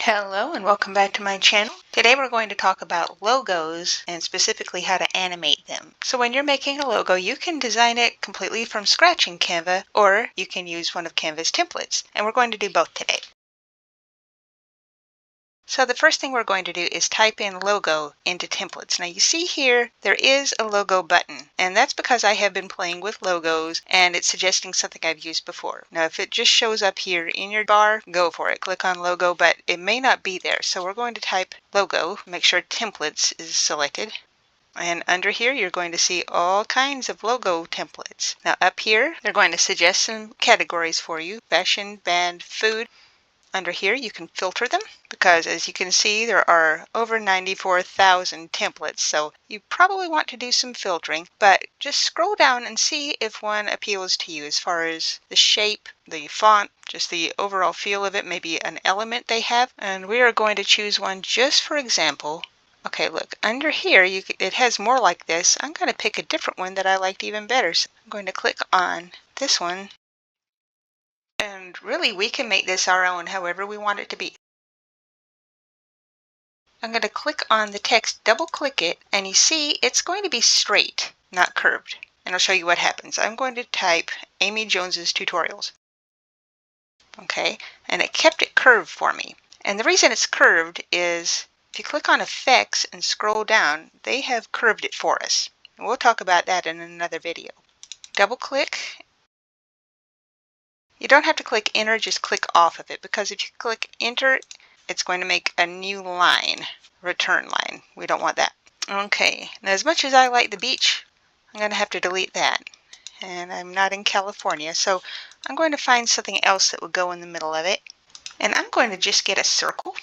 Hello and welcome back to my channel. Today we're going to talk about logos and specifically how to animate them. So when you're making a logo, you can design it completely from scratch in Canva, or you can use one of Canva's templates. And we're going to do both today. So the first thing we're going to do is type in logo into templates. Now you see here there is a logo button, and that's because I have been playing with logos and it's suggesting something I've used before. Now if it just shows up here in your bar, go for it. Click on logo, but it may not be there. So we're going to type logo, make sure templates is selected. And under here, you're going to see all kinds of logo templates. Now up here, they're going to suggest some categories for you: fashion, band, food. Under here, you can filter them because, as you can see, there are over 94,000 templates, so you probably want to do some filtering, but just scroll down and see if one appeals to you as far as the shape, the font, just the overall feel of it, maybe an element they have. And we are going to choose one just for example. Okay, look, under here, it has more like this. I'm going to pick a different one that I liked even better. So I'm going to click on this one. And really, we can make this our own however we want it to be. I'm going to click on the text, double click it, and you see it's going to be straight, not curved. And I'll show you what happens. I'm going to type Amy Jones's tutorials. Okay, and it kept it curved for me. And the reason it's curved is if you click on effects and scroll down, they have curved it for us. And we'll talk about that in another video. Double click. You don't have to click enter, just click off of it, because if you click enter, it's going to make a new line, return line. We don't want that. Okay, now as much as I like the beach, I'm going to have to delete that. And I'm not in California, so I'm going to find something else that would go in the middle of it. And I'm going to just get a circle.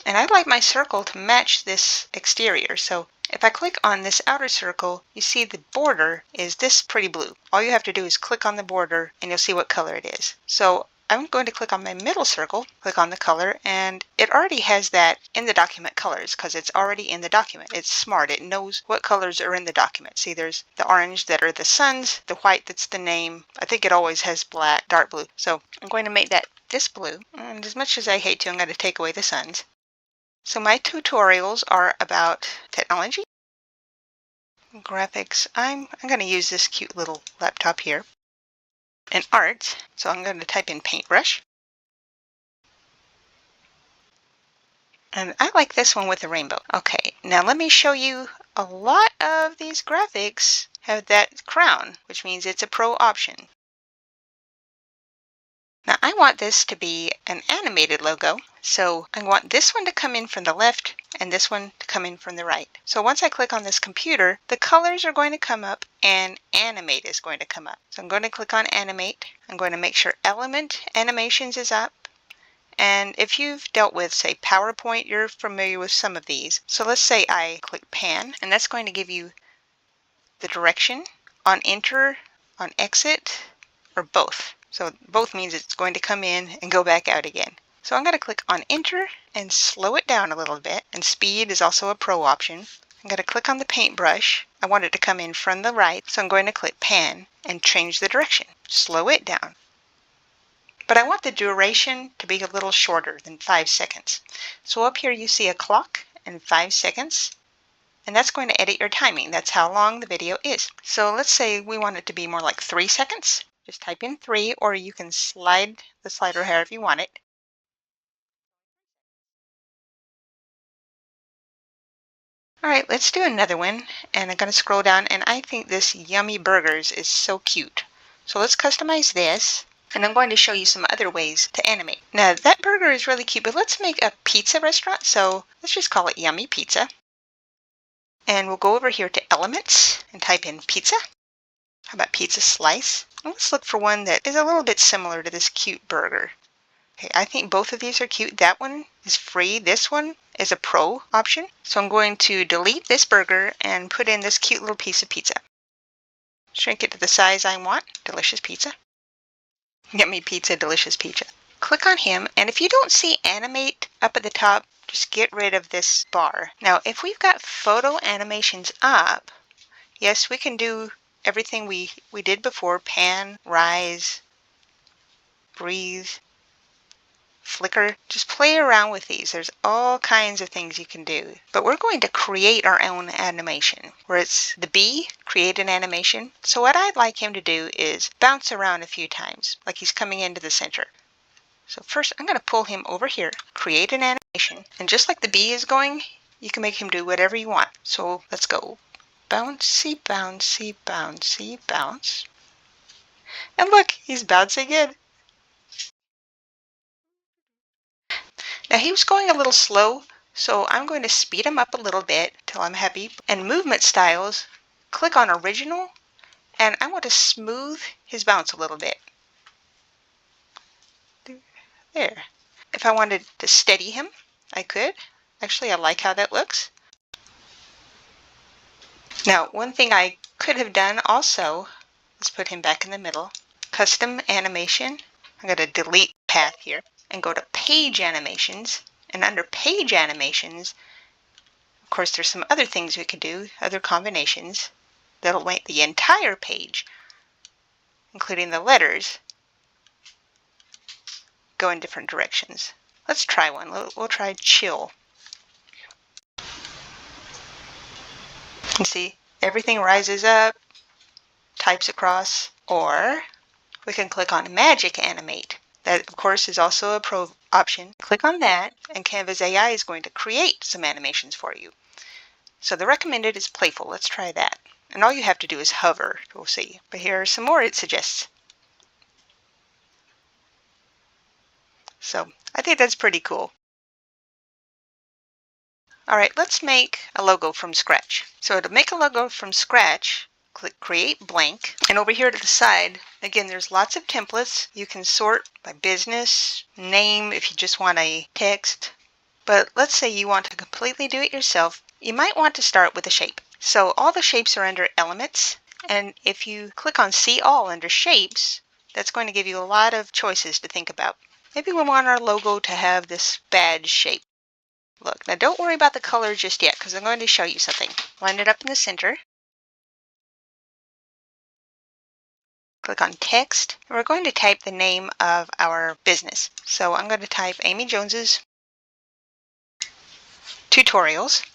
And I'd like my circle to match this exterior, so if I click on this outer circle, you see the border is this pretty blue. All you have to do is click on the border and you'll see what color it is. So I'm going to click on my middle circle, click on the color, and it already has that in the document colors because it's already in the document. It's smart. It knows what colors are in the document. See, there's the orange that are the suns, the white that's the name. I think it always has black, dark blue. So I'm going to make that this blue. And as much as I hate to, I'm going to take away the suns. So my tutorials are about technology, graphics. I'm going to use this cute little laptop here. And art, so I'm going to type in paintbrush. And I like this one with the rainbow. Okay, now let me show you a lot of these graphics have that crown, which means it's a pro option. Now I want this to be an animated logo, so I want this one to come in from the left and this one to come in from the right. So once I click on this computer, the colors are going to come up and animate is going to come up. So I'm going to click on animate. I'm going to make sure element animations is up. And if you've dealt with, say, PowerPoint, you're familiar with some of these. So let's say I click pan, and that's going to give you the direction on enter, on exit, or both. So both means it's going to come in and go back out again. So I'm going to click on enter and slow it down a little bit. And speed is also a pro option. I'm going to click on the paintbrush. I want it to come in from the right, so I'm going to click pan and change the direction. Slow it down. But I want the duration to be a little shorter than 5 seconds. So up here you see a clock and 5 seconds. And that's going to edit your timing. That's how long the video is. So let's say we want it to be more like 3 seconds. Just type in 3, or you can slide the slider however you want it. All right, let's do another one. And I'm going to scroll down, and I think this yummy burgers is so cute. So let's customize this. And I'm going to show you some other ways to animate. Now that burger is really cute, but let's make a pizza restaurant. So let's just call it Yummy Pizza. And we'll go over here to elements and type in pizza. How about pizza slice? And let's look for one that is a little bit similar to this cute burger. Okay, I think both of these are cute. That one is free. This one is a pro option. So I'm going to delete this burger and put in this cute little piece of pizza. Shrink it to the size I want. Delicious pizza. Yummy pizza, delicious pizza. Click on him, and if you don't see animate up at the top, just get rid of this bar. Now, if we've got photo animations up, yes, we can do everything we did before: pan, rise, breathe, flicker. Just play around with these. There's all kinds of things you can do. But we're going to create our own animation, where it's the bee, create an animation. So what I'd like him to do is bounce around a few times, like he's coming into the center. So first I'm going to pull him over here, create an animation, and just like the bee is going, you can make him do whatever you want. So let's go. Bouncy, bouncy, bouncy, bounce. And look, he's bouncing in. Now he was going a little slow, so I'm going to speed him up a little bit till I'm happy. And movement styles, click on original, and I want to smooth his bounce a little bit. There. If I wanted to steady him, I could. Actually, I like how that looks. Now, one thing I could have done also is put him back in the middle. Custom animation. I'm going to delete path here and go to page animations. And under page animations, of course, there's some other things we could do, other combinations that'll make the entire page, including the letters, go in different directions. Let's try one. We'll try chill. You see, everything rises up, types across, or we can click on Magic Animate. That, of course, is also a pro option. Click on that, and Canva's AI is going to create some animations for you. So the recommended is playful. Let's try that. And all you have to do is hover. We'll see. But here are some more it suggests. So I think that's pretty cool. All right, let's make a logo from scratch. So to make a logo from scratch, click Create Blank. And over here to the side, again, there's lots of templates. You can sort by business, name if you just want a text. But let's say you want to completely do it yourself. You might want to start with a shape. So all the shapes are under Elements. And if you click on See All under Shapes, that's going to give you a lot of choices to think about. Maybe we want our logo to have this badge shape. Look, now don't worry about the color just yet because I'm going to show you something. Line it up in the center. Click on Text. And we're going to type the name of our business. So I'm going to type Amy Jones's Tutorials.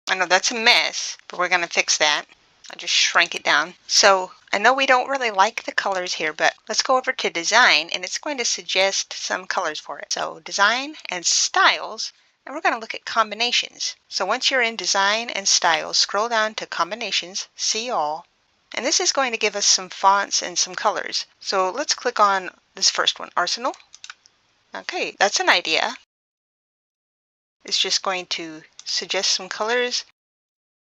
I know that's a mess, but we're going to fix that. I'll just shrink it down. So I know we don't really like the colors here, but let's go over to Design, and it's going to suggest some colors for it. So Design and Styles, and we're going to look at Combinations. So once you're in Design and Styles, scroll down to Combinations, See All, and this is going to give us some fonts and some colors. So let's click on this first one, Arsenal. Okay, that's an idea. It's just going to suggest some colors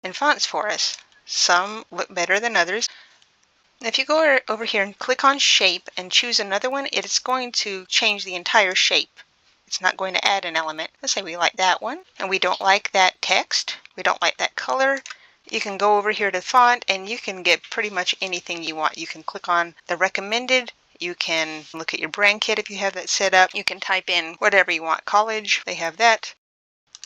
and fonts for us. Some look better than others. If you go over here and click on Shape and choose another one, it's going to change the entire shape. It's not going to add an element. Let's say we like that one, and we don't like that text. We don't like that color. You can go over here to font, and you can get pretty much anything you want. You can click on the recommended. You can look at your brand kit if you have that set up. You can type in whatever you want. College, they have that.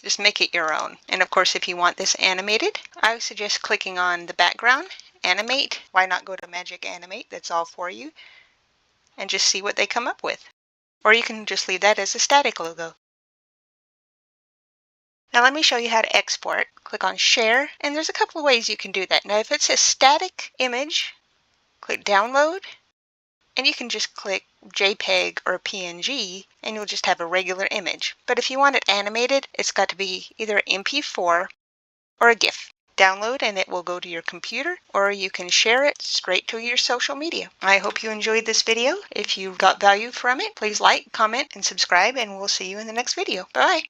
Just make it your own. And of course, if you want this animated, I would suggest clicking on the background, animate. Why not go to Magic Animate? That's all for you. And just see what they come up with. Or you can just leave that as a static logo. Now let me show you how to export. Click on Share, and there's a couple of ways you can do that. Now if it's a static image, click Download, and you can just click JPEG or PNG, and you'll just have a regular image. But if you want it animated, it's got to be either MP4 or a GIF. Download and it will go to your computer, or you can share it straight to your social media. I hope you enjoyed this video. If you got value from it, please like, comment, and subscribe, and we'll see you in the next video. Bye!